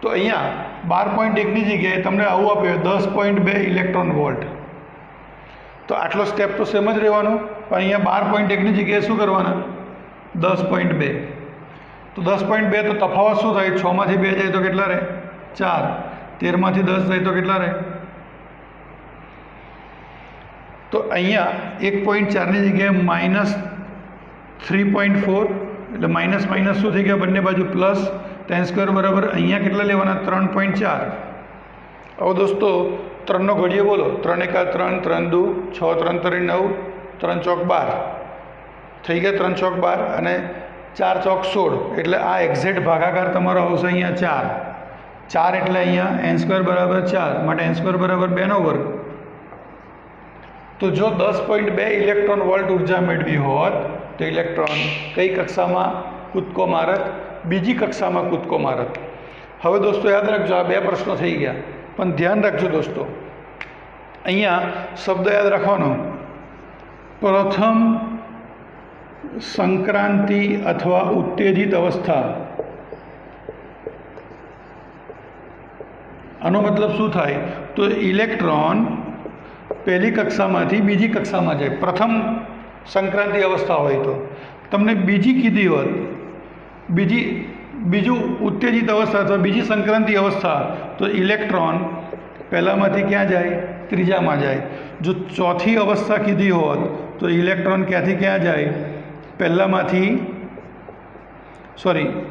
તો અહીંયા 12.1ની જગ્યાએ તમને આવું આપ્યું 10.2 ઇલેક્ટ્રોન વોલ્ટ. તો આટલો સ્ટેપ તો સેમ જ રહેવાનો, પણ અહીંયા 12.1ની જગ્યાએ શું કરવાના? 10.2. તો 10.2 તો તફાવત શું થાય? 6 માંથી 2 જાય તો કેટલા રહે? 4. 13 માંથી 10 જાય તો કેટલા રહે? તો અહીંયા 1.4ની જગ્યાએ -3.4, એટલે માઇનસ માઇનસ શું થઈ ગયા? બંને બાજુ પ્લસ. તો n² બરાબર અહીંયા કેટલા લેવાના? 3.4. હવે દોસ્તો 3નો ઘડિયો બોલો. 3 × 3, 3 2, 6 3 3 9, 3 ચોક 12 થઈ ગયા. 3 ચોક 12 અને 4 ચોક 16, એટલે આ એક્ઝેક્ટ ભાગાકાર તમારો આવશે અહીંયા 4 એટલે અહીંયા n² બરાબર 4 માટે n² બરાબર 2/2. તો જો 10.2 ઇલેક્ટ્રોન વોલ્ટ ઉર્જા મેળવી હોત તો ઇલેક્ટ્રોન કઈ કક્ષામાં કૂદકો મારત? બીજી કક્ષામાં કૂદકો મારત. હવે દોસ્તો યાદ રાખજો, આ 2 પ્રશ્નો થઈ ગયા, પણ ધ્યાન રાખજો દોસ્તો, અહીંયા શબ્દ યાદ રાખવાનો, પ્રથમ સંક્રાંતિ અથવા ઉત્તેજિત અવસ્થા. આનો મતલબ શું થાય? તો ઇલેક્ટ્રોન પહેલી કક્ષામાંથી બીજી કક્ષામાં જાય. પ્રથમ સંક્રાંતિ અવસ્થા હોય તો તમને બીજી કીધી હોત, બીજું ઉત્તેજિત અવસ્થા અથવા બીજી સંક્રાંતિ અવસ્થા, તો ઇલેક્ટ્રોન પહેલામાંથી ક્યાં જાય? ત્રીજામાં જાય. જો ચોથી અવસ્થા કીધી હોત તો ઇલેક્ટ્રોન ક્યાંથી ક્યાં જાય?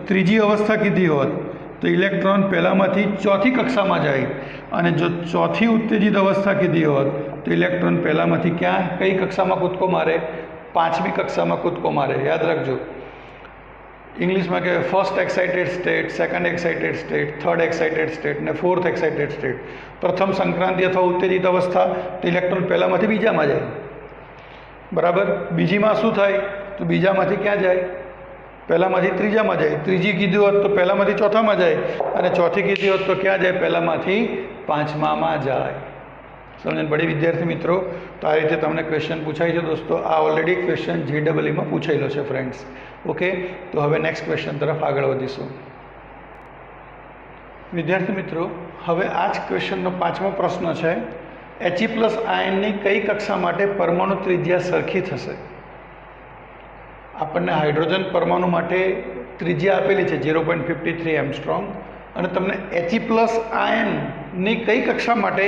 ત્રીજી અવસ્થા કીધી હોત તો ઇલેક્ટ્રોન પહેલામાંથી ચોથી કક્ષામાં જાય. અને જો ચોથી ઉત્તેજિત અવસ્થા કીધી હોત તો ઇલેક્ટ્રોન પહેલામાંથી ક્યાં કઈ કક્ષામાં કૂદકો મારે? 5મી કક્ષામાં કૂદકો મારે. યાદ રાખજો, ઇંગ્લિશમાં કહેવાય first excited state, second excited state, third excited state ને ફોર્થ એક્સાઇટેડ સ્ટેટ. પ્રથમ સંક્રાંતિ અથવા ઉત્તેજિત અવસ્થા તો ઇલેક્ટ્રોન પહેલામાંથી બીજામાં જાય. બરાબર. બીજીમાં શું થાય? તો બીજામાંથી ક્યાં જાય? પહેલામાંથી ત્રીજામાં જાય, ત્રીજી કીધી હોત તો પહેલામાંથી ચોથામાં જાય, અને ચોથી કીધી હોત તો ક્યાં જાય? પહેલામાંથી પાંચમામાં જાય. સમજણ પડી વિદ્યાર્થી મિત્રો? તો આ રીતે તમને ક્વેશ્ચન પૂછાય છે દોસ્તો. આ ઓલરેડી ક્વેશ્ચન JEEમાં પૂછાયેલો છે ફ્રેન્ડ્સ. ઓકે, તો હવે નેક્સ્ટ ક્વેશ્ચન તરફ આગળ વધીશું. વિદ્યાર્થી મિત્રો, હવે આ જ ક્વેશ્ચનનો 5મો પ્રશ્ન છે. He+ આયનની કઈ કક્ષા માટે પરમાણુ ત્રિજ્યા સરખી થશે? આપણને હાઇડ્રોજન પરમાણુ માટે ત્રિજ્યા આપેલી છે 0.53 એંગસ્ટ્રોમ, અને તમને He+ આયનની કઈ કક્ષા માટે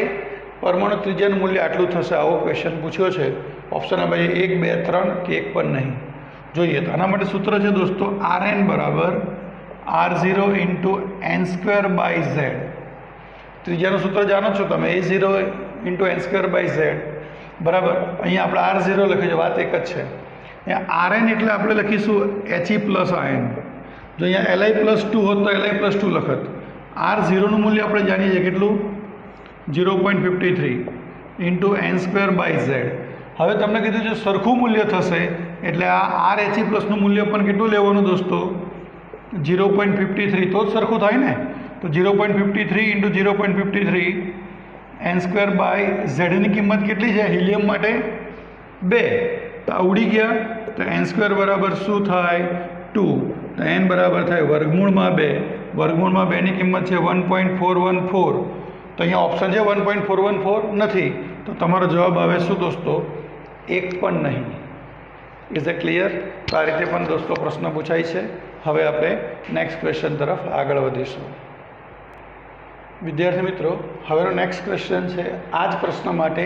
પરમાણુ ત્રિજ્યાનું મૂલ્ય આટલું થશે, આવો ક્વેશ્ચન પૂછ્યો છે. ઓપ્શન આપે છે 1, 2, 3 કે એક પણ નહીં. જોઈએ તો આના માટે સૂત્ર છે દોસ્તો, Rn બરાબર R0 × n²/z. ત્રિજ્યાનું સૂત્ર જાણો છો તમે, A0 × n²/z બરાબર. અહીંયા આપણે R0 લખ્યું છે, વાત એક જ છે. અહીંયા Rn એટલે આપણે લખીશું He+ આયન. જો અહીંયા Li+2 હોત તો Li+2 લખત. R0નું મૂલ્ય આપણે જાણીએ છીએ કેટલું? 0.53 × n²/z. હવે તમને કીધું છે સરખું મૂલ્ય થશે, એટલે આ He+નું મૂલ્ય પણ કેટલું લેવાનું દોસ્તો? 0.53. તો જ સરખું થાય ને. તો 0.53 × 0.53 n²/z ની કિંમત કેટલી છે હિલિયમ માટે? 2. તો આ ઉડી ગયા. તો n² બરાબર શું થાય? 2. તો n બરાબર થાય વર્ગમૂળમાં 2. વર્ગમૂળમાં 2 ની કિંમત છે 1.414. તો અહીંયા ઓપ્શન છે 1.414 નથી. તો તમારો જવાબ આવે શું દોસ્તો? એક પણ નહીં. Is A clear? તો આ રીતે પણ દોસ્તો પ્રશ્ન પૂછાય છે. હવે આપણે નેક્સ્ટ ક્વેશ્ચન તરફ આગળ વધીશું. વિદ્યાર્થી મિત્રો, હવેનો નેક્સ્ટ ક્વેશ્ચન છે આ જ પ્રશ્ન માટે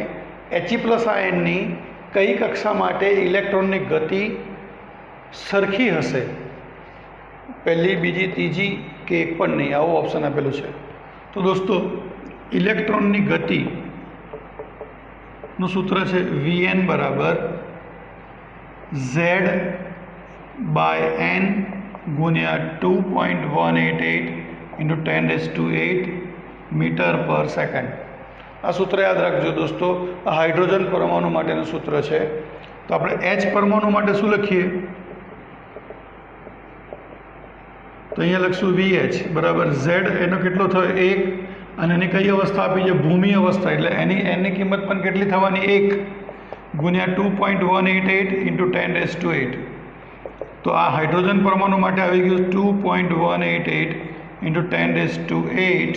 He+ આયનની કઈ કક્ષા માટે ઇલેક્ટ્રોનની ગતિ સરખી હશે? પહેલી, બીજી, ત્રીજી કે એક પણ નહીં, આવું ઓપ્શન આપેલું છે. તો દોસ્તો ઇલેક્ટ્રોનની ગતિનું સૂત્ર છે Vn બરાબર Z/n ગુણ્યા 2.188 × 10⁸ મીટર/સેકન્ડ. આ સૂત્ર યાદ રાખજો દોસ્તો. આ હાઇડ્રોજન પરમાણુ માટેનું સૂત્ર છે. તો આપણે H પરમાણુ માટે શું લખીએ? તો અહીંયા લખશું VH બરાબર Z એનો કેટલો થયો? 1. અને એની કઈ અવસ્થા આપી છે? ભૂમિ અવસ્થા. એટલે એની કિંમત પણ કેટલી થવાની? 1 ગુણ્યા 2.188 × 10⁸. તો આ હાઇડ્રોજન પરમાણુ માટે આવી ગયું 2.188 × 10⁸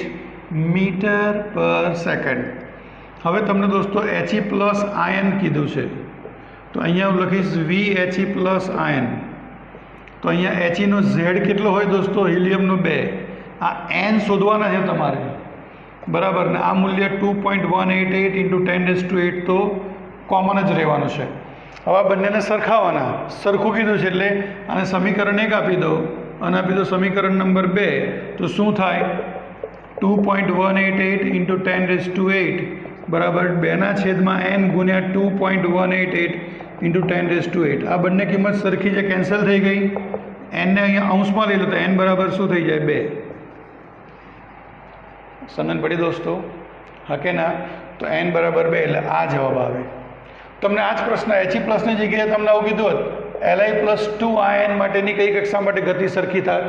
મીટર/સેકન્ડ. હવે તમને દોસ્તો He+ આયન કીધું છે, તો અહીંયા હું લખીશ VHE+ આયન. તો અહીંયા Heનો Z કેટલો હોય દોસ્તો? હિલિયમનો 2. આ n શોધવાના છે તમારે બરાબર. ને આ મૂલ્ય 2.188 × 10⁸ તો કોમન જ રહેવાનું છે. હવે આ બંનેને સરખાવવાના. સરખું કીધું છે એટલે આને સમીકરણ 1 આપી દો અને આપી દો સમીકરણ નંબર 2. તો શું થાય? 2.188 × 10⁸ બરાબર 2/n ગુણ્યા 2.188 × 10⁸. આ બંને કિંમત સરખી છે, કેન્સલ થઈ ગઈ. n ને અહીંયા અંશમાં લઈ લો તો n બરાબર શું થઈ જાય? 2. સમજણ પડી દોસ્તો? હા કે ના? તો n બરાબર 2 એટલે આ જવાબ આવે. તમને આ જ પ્રશ્ન He+ની જગ્યાએ તમને આવું કીધું હોત Li+2 આયન માટેની કઈ કક્ષા માટે ગતિ સરખી થાય,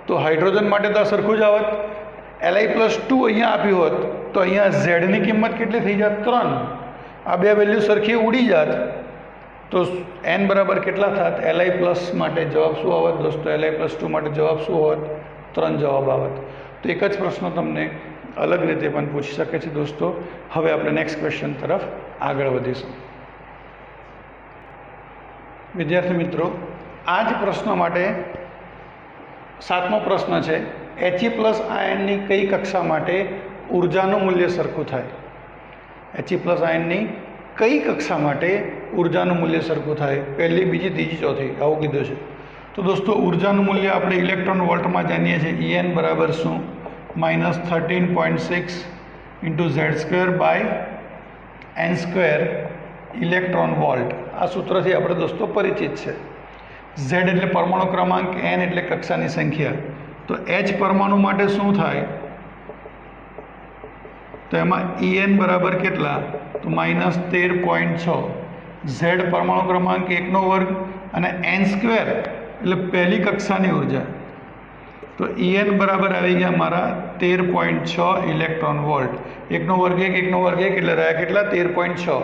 તો હાઇડ્રોજન માટે તો સરખું જ આવત. Li+2 અહીંયા આપ્યું હોત તો અહીંયા ઝેડની કિંમત કેટલી થઈ જાત? 3. આ બે વેલ્યુ સરખી ઉડી જાત તો n બરાબર કેટલા થાત? Li+ માટે જવાબ શું આવત દોસ્તો? Li+2 માટે જવાબ શું હોત? 3 જવાબ આવત. તો એક જ પ્રશ્ન તમને અલગ રીતે પણ પૂછી શકે છે દોસ્તો. હવે આપણે નેક્સ્ટ ક્વેશ્ચન તરફ આગળ વધીશું. વિદ્યાર્થી મિત્રો, આ જ પ્રશ્ન માટે 7મો પ્રશ્ન છે. He+ આયનની કઈ કક્ષા માટે ઉર્જાનું મૂલ્ય સરખું થાય? He+ આયનની કઈ કક્ષા માટે ઉર્જાનું મૂલ્ય સરખું થાય? પહેલી, બીજી, ત્રીજી, ચોથી, આવું કીધું છે. તો દોસ્તો ઉર્જાનું મૂલ્ય આપણે ઇલેક્ટ્રોન વોલ્ટમાં જાણીએ છીએ. En બરાબર શું? -13.6 × Z²/n² ઇલેક્ટ્રોન વોલ્ટ. આ સૂત્રથી આપણે દોસ્તો પરિચિત છે. Z એટલે પરમાણુ ક્રમાંક, n એટલે કક્ષાની સંખ્યા. તો H પરમાણુ માટે શું થાય? તો એમાં En બરાબર કેટલા? તો -13.6. Z પરમાણુ ક્રમાંક 1 નો વર્ગ અને n² એટલે પહેલી કક્ષાની ઉર્જા, તો En બરાબર આવી ગયા મારા 13.6 ઇલેક્ટ્રોન વોલ્ટ. 1 વર્ગ 1 1 વર્ગ 1 એટલે રહ્યા કેટલા? 13.6.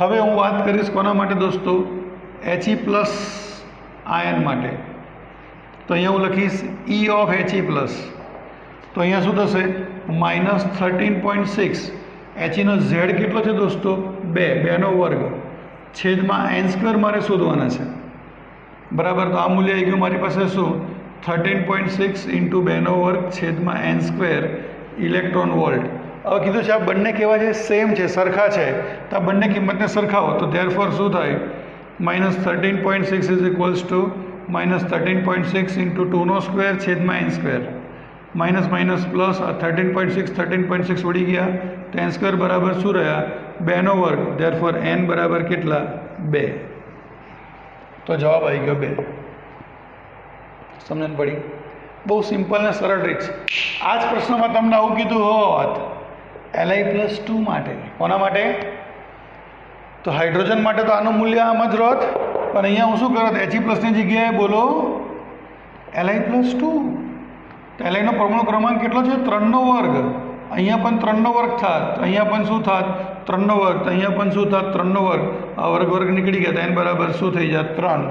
હવે હું વાત કરીશ કોના માટે દોસ્તો? He પ્લસ આયન માટે. તો અહીંયા હું લખીશ E ઓફ He પ્લસ. તો અહીંયા શું થશે? -13.6. Heનો ઝેડ કેટલો છે દોસ્તો? 2 વર્ગ છેદમાં n² મારે શોધવાના છે. બરાબર. તો આ મૂલ્ય આવી ગયું મારી પાસે શું? 13.6 ઇન્ટુ 2 વર્ગ છેદમાં n² ઇલેક્ટ્રોન વોલ્ટ. હવે કીધું છે આ બંને કેવા છે? સેમ છે, સરખા છે. તો આ બંને કિંમતને સરખાવો તો ધેરફોર શું થાય? -13.6 ઇઝ ઇક્વલ્સ ટુ -13.6 ઇન્ટુ 2² છેદમાં n². માઇનસ માઇનસ પ્લસ 13.6 ઉડી ગયા તો n² બરાબર શું રહ્યા? 2 વર્ગ. ધેરફોર n બરાબર કેટલા? 2. તો જવાબ આવી ગયો 2. સમજણ પડી? બહુ સિમ્પલ ને સરળ રીત છે. આ જ પ્રશ્નમાં તમને આવું કીધું હોત Li+2 માટે. કોના માટે? તો હાઇડ્રોજન માટે તો આનું મૂલ્ય આમ જ રહત, પણ અહીંયા હું શું કરત? He+ની જગ્યાએ બોલો Li+2. તો Liનો પરમાણુ ક્રમાંક કેટલો છે? 3 વર્ગ. અહીંયા પણ 3 વર્ગ થાત, અહીંયા પણ શું થાત? 3 વર્ગ. તો અહીંયા પણ શું થાત? 3 વર્ગ. આ વર્ગ નીકળી ગયા તો n બરાબર શું થઈ જાય? 3.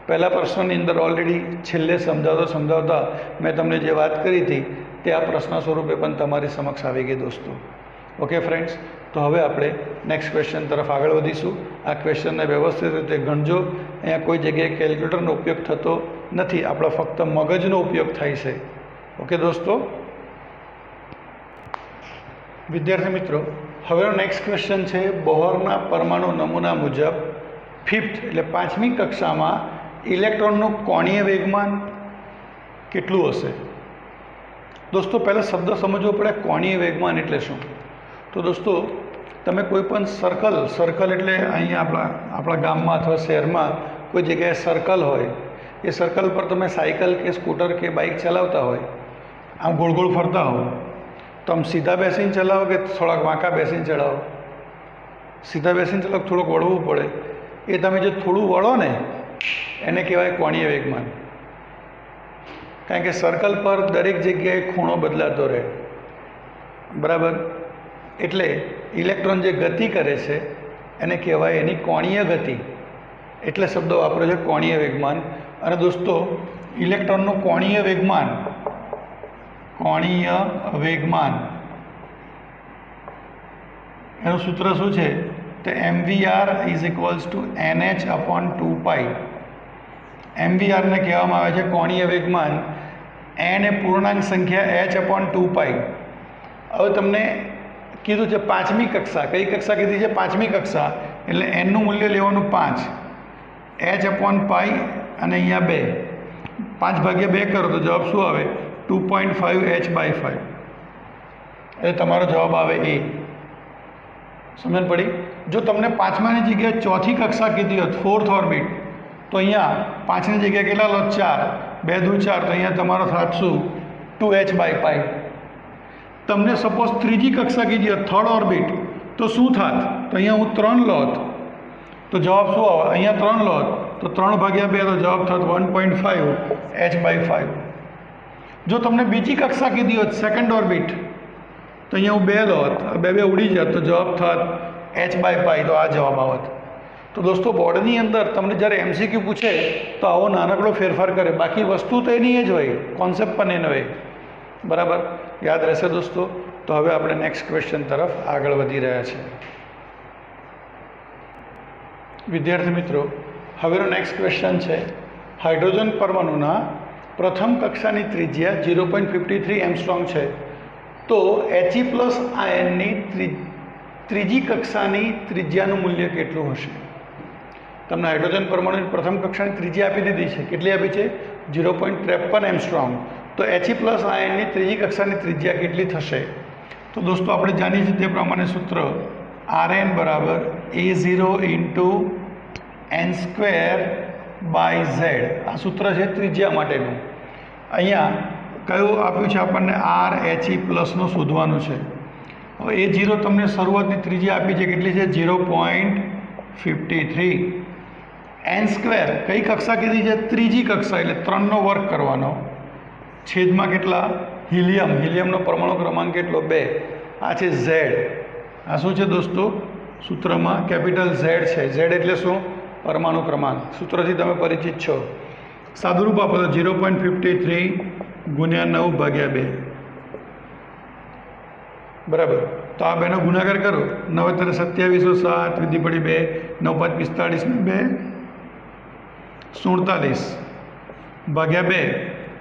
પહેલા પ્રશ્નની અંદર ઓલરેડી છેલ્લે સમજાવતા મેં તમને જે વાત કરી હતી તે આ પ્રશ્ન સ્વરૂપે પણ તમારી સમક્ષ આવી ગઈ દોસ્તો. ઓકે ફ્રેન્ડ્સ, તો હવે આપણે નેક્સ્ટ ક્વેશ્ચન તરફ આગળ વધીશું. આ ક્વેશ્ચનને વ્યવસ્થિત રીતે ગણજો. અહીંયા કોઈ જગ્યાએ કેલ્ક્યુલેટરનો ઉપયોગ થતો નથી, આપણો ફક્ત મગજનો ઉપયોગ થાય છે. ઓકે દોસ્તો. વિદ્યાર્થી મિત્રો, હવેનો નેક્સ્ટ ક્વેશ્ચન છે બોહરના પરમાણુ નમૂના મુજબ 5th એટલે 5મી કક્ષામાં ઇલેક્ટ્રોનનું કોણીય વેગમાન કેટલું હશે? દોસ્તો પહેલાં શબ્દ સમજવો પડે. કોણીય વેગમાન એટલે શું? તો દોસ્તો તમે કોઈ પણ સર્કલ એટલે અહીંયા આપણા ગામમાં અથવા શહેરમાં કોઈ જગ્યાએ સર્કલ હોય, એ સર્કલ પર તમે સાયકલ કે સ્કૂટર કે બાઇક ચલાવતા હોય, આમ ગોળ ગોળ ફરતા હો, તો આમ સીધા બેસીને ચલાવો કે થોડાક વાંકા બેસીને ચલાવો? સીધા બેસીને ચલાવો, થોડુંક વળવું પડે. એ તમે જે થોડું વળો ને એને કહેવાય કોણીય વેગમાન. કારણ કે સર્કલ પર દરેક જગ્યાએ ખૂણો બદલાતો રહે. બરાબર. એટલે ઇલેક્ટ્રોન જે ગતિ કરે છે એને કહેવાય એની કોણીય ગતિ. એટલે શબ્દો વાપરે છે કોણીય વેગમાન. અને દોસ્તો ઇલેક્ટ્રોનનું કોણીય વેગમાન એનું સૂત્ર શું છે? તો mvr is equals to nh/2π. mvr ને કહેવામાં આવે છે કોણીય વેગમાન. n એ પૂર્ણાંક સંખ્યા h/2π. હવે તમને કીધું છે 5મી કક્ષા. કઈ કક્ષા કીધી છે? 5મી કક્ષા. એટલે nનું મૂલ્ય લેવાનું 5, h/π અને અહીંયા 2. 5/2 કરો તો જવાબ શું આવે? 2.5 h/5. એટલે તમારો જવાબ આવે A. સમજણ પડી? જો તમને 5માની જગ્યાએ 4થી કક્ષા કીધી હોત, 4th ઓર્બિટ, તો અહીંયા 5ની જગ્યાએ કેટલા લો? 4. 2 દુ 4. તો અહીંયા તમારો થાત શું? 2h/π. તમને સપોઝ 3જી કક્ષા કીધી હોત, 3rd ઓર્બિટ, તો શું થાત? તો અહીંયા હું 3 લોત તો જવાબ શું આવે? અહીંયા 3 લોત તો 3/2 તો જવાબ થાત 1.5 h/5. જો તમને બીજી કક્ષા કીધી હોત, 2nd ઓર્બિટ, તો અહીંયા હું 2 લોત, 2 ઉડી જાત તો જવાબ થાત h/π. તો આ જવાબ આવત. તો દોસ્તો બોર્ડની અંદર તમને જ્યારે MCQ પૂછે તો આવો નાનકડો ફેરફાર કરે, બાકી વસ્તુ તો એની જ હોય, કોન્સેપ્ટ પણ એનો હોય. બરાબર, યાદ રહેશે દોસ્તો. તો હવે આપણે નેક્સ્ટ ક્વેશ્ચન તરફ આગળ વધી રહ્યા છીએ. વિદ્યાર્થી મિત્રો, હવેનો નેક્સ્ટ ક્વેશ્ચન છે હાઇડ્રોજન પરમાણુના પ્રથમ કક્ષાની ત્રિજ્યા 0.53 એંગસ્ટ્રોમ છે. તો He+ આયનની ત્રીજી કક્ષાની ત્રિજ્યાનું મૂલ્ય કેટલું હશે? તમને હાઇડ્રોજન પરમાણુની પ્રથમ કક્ષાની ત્રિજ્યા આપી દીધી છે. કેટલી આપી છે? 0.53 એંગસ્ટ્રોમ. તો He+ આયનની ત્રીજી કક્ષાની ત્રિજ્યા કેટલી થશે? તો દોસ્તો આપણે જાણીએ છીએ તે પ્રમાણે સૂત્ર Rn બરાબર A0 × n²/z. આ સૂત્ર છે ત્રિજ્યા માટેનું. અહીંયા કયું આપ્યું છે આપણને? He+નું શોધવાનું છે. હવે A0 તમને શરૂઆતની ત્રિજ્યા આપી છે કેટલી છે? 0.53. n² કઈ કક્ષા કીધી છે? ત્રીજી કક્ષા, એટલે 3નો વર્ગ કરવાનો, છેદમાં કેટલા? હિલિયમ, હિલિયમનો પરમાણુ ક્રમાંક કેટલો? 2. આ છે ઝેડ. આ શું છે દોસ્તો? સૂત્રમાં કેપિટલ ઝેડ છે. ઝેડ એટલે શું? પરમાણુ ક્રમાંક. સૂત્રથી તમે પરિચિત છો. સાદુરૂપ આપો તો 0.53 ગુણ્યા 9 ભાગ્યા 2. બરાબર. તો આ બેનો ગુણાકાર કરો. 9 × 2707 વિધિ પડી 2, 9 × 5 45 ને 2 47 ભાગ્યા 2.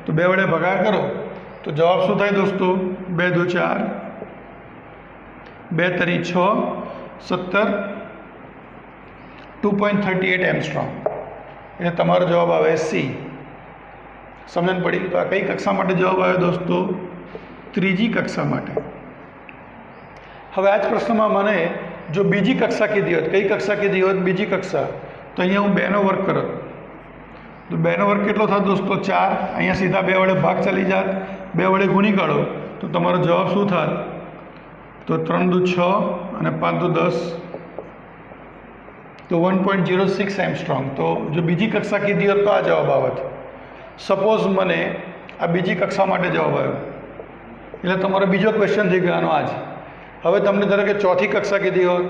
તો 2 વડે ભાગાકાર કરો તો જવાબ શું થાય દોસ્તો? 2 × 2 = 4, 2 × 3 = 6, 17, 2.38 એંગસ્ટ્રોમ. એટલે તમારો જવાબ આવે સી. સમજણ પડી? તો આ કઈ કક્ષા માટે જવાબ આવ્યો દોસ્તો? ત્રીજી કક્ષા માટે. હવે આ જ પ્રશ્નમાં મને જો બીજી કક્ષા કીધી હોત, કઈ કક્ષા કીધી હોત? બીજી કક્ષા, તો અહીંયા હું 2નો વર્ગ કરત. તો 2નો વર્ગ કેટલો થાય દોસ્તો? 4. અહીંયા સીધા 2 વડે ભાગ ચાલી જાત, 2 વડે ગુણી કાઢો તો તમારો જવાબ શું થાય? તો 3 × 2 = 6 અને 5 × 2 = 10, તો 1.06 એંગસ્ટ્રોમ. તો જો બીજી કક્ષા કીધી હોત તો આ જવાબ આવત. સપોઝ મને આ બીજી કક્ષા માટે જવાબ આવ્યો, એટલે તમારો બીજો ક્વેશ્ચન થઈ ગયો આનો. આજ હવે તમને ધારો કે ચોથી કક્ષા કીધી હોત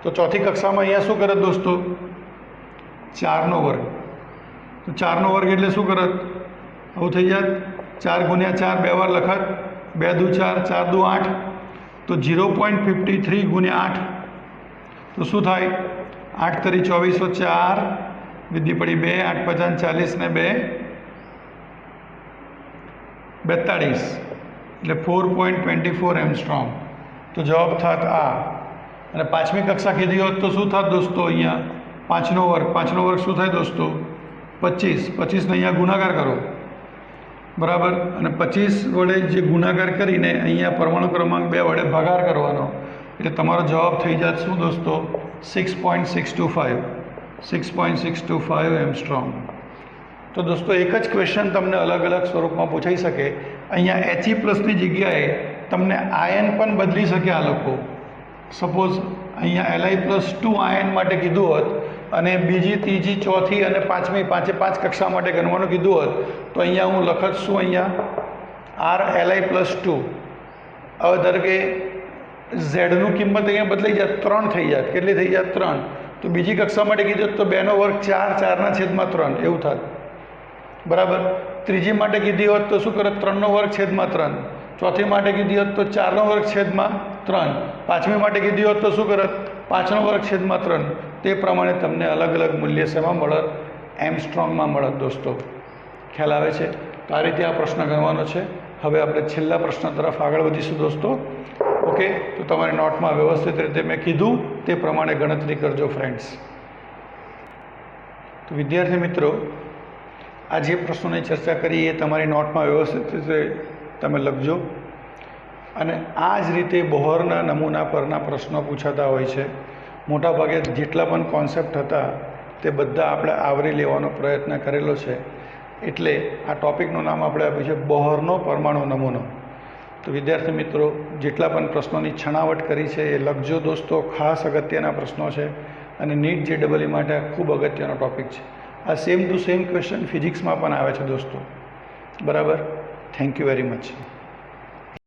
તો ચોથી કક્ષામાં અહીંયા શું કરત દોસ્તો? 4નો વર્ગ. તો 4નો વર્ગ એટલે શું કરત? આવું થઈ જાત. 4 × 4 2 વાર લખત, 2 × 2 = 4, 4 × 2 = 8. તો 0.53 × 8 તો શું થાય? 8 × 3 = 2404 વિધિ પડી 2, 8 × 5 = 40 ને 2 42, એટલે 4.24 એંગસ્ટ્રોમ. તો જવાબ થાત આ. અને 5મી કક્ષા કીધી હોત તો શું થાત દોસ્તો? અહીંયા 5નો વર્ગ. 5નો વર્ગ શું થાય દોસ્તો? 25. 25ને અહીંયા ગુણાકાર કરો. બરાબર. અને 25 વડે જે ગુણાકાર કરીને અહીંયા પરમાણુ ક્રમાંક 2 વડે ભાગાકાર કરવાનો, એટલે તમારો જવાબ થઈ જાત શું દોસ્તો? 6.625 એંગસ્ટ્રોમ. તો દોસ્તો એક જ ક્વેશ્ચન તમને અલગ અલગ સ્વરૂપમાં પૂછાઈ શકે. અહીંયા He+ની જગ્યાએ તમને આયન પણ બદલી શકે આ લોકો. સપોઝ અહીંયા Li+2 આયન માટે કીધું હોત અને બીજી, ત્રીજી, ચોથી અને 5મી, 5 કક્ષા માટે ગણવાનું કીધું હોત તો અહીંયા હું લખત શું? અહીંયા Rli+2. હવે ધારો કે ઝેડનું કિંમત અહીંયા બદલાઈ જાત, 3 થઈ જાત. કેટલી થઈ જાત? 3. તો બીજી કક્ષા માટે કીધું તો 2નો વર્ગ 4, 4/3 એવું થાત. બરાબર. ત્રીજી માટે કીધી હોત તો શું કરત? 3નો વર્ગ 3. ચોથી માટે કીધી હોત તો 4નો વર્ગ 3. 5મી માટે કીધી હોત તો શું કરત? 5નો વર્ગ 3. તે પ્રમાણે તમને અલગ અલગ મૂલ્ય શેમાં મળત? એંગસ્ટ્રોમમાં મળત દોસ્તો. ખ્યાલ આવે છે? તો આ રીતે આ પ્રશ્ન ગણવાનો છે. હવે આપણે છેલ્લા પ્રશ્ન તરફ આગળ વધીશું દોસ્તો. ઓકે. તો તમારી નોટમાં વ્યવસ્થિત રીતે મેં કીધું તે પ્રમાણે ગણતરી કરજો ફ્રેન્ડ્સ. તો વિદ્યાર્થી મિત્રો, આ જે પ્રશ્નોની ચર્ચા કરી એ તમારી નોટમાં વ્યવસ્થિત રીતે તમે લખજો. અને આ જ રીતે બોહરના નમૂના પરના પ્રશ્નો પૂછાતા હોય છે. મોટાભાગે જેટલા પણ કોન્સેપ્ટ હતા તે બધા આપણે આવરી લેવાનો પ્રયત્ન કરેલો છે. એટલે આ ટૉપિકનું નામ આપણે આપ્યું છે બોહરનો પરમાણુ નમૂનો. તો વિદ્યાર્થી મિત્રો, જેટલા પણ પ્રશ્નોની છણાવટ કરી છે એ લખજો દોસ્તો. ખાસ અગત્યના પ્રશ્નો છે અને નીટ JEE માટે ખૂબ અગત્યનો ટૉપિક છે. આ સેમ ટુ સેમ ક્વેશ્ચન ફિઝિક્સમાં પણ આવે છે દોસ્તો. બરાબર. Thank you very much.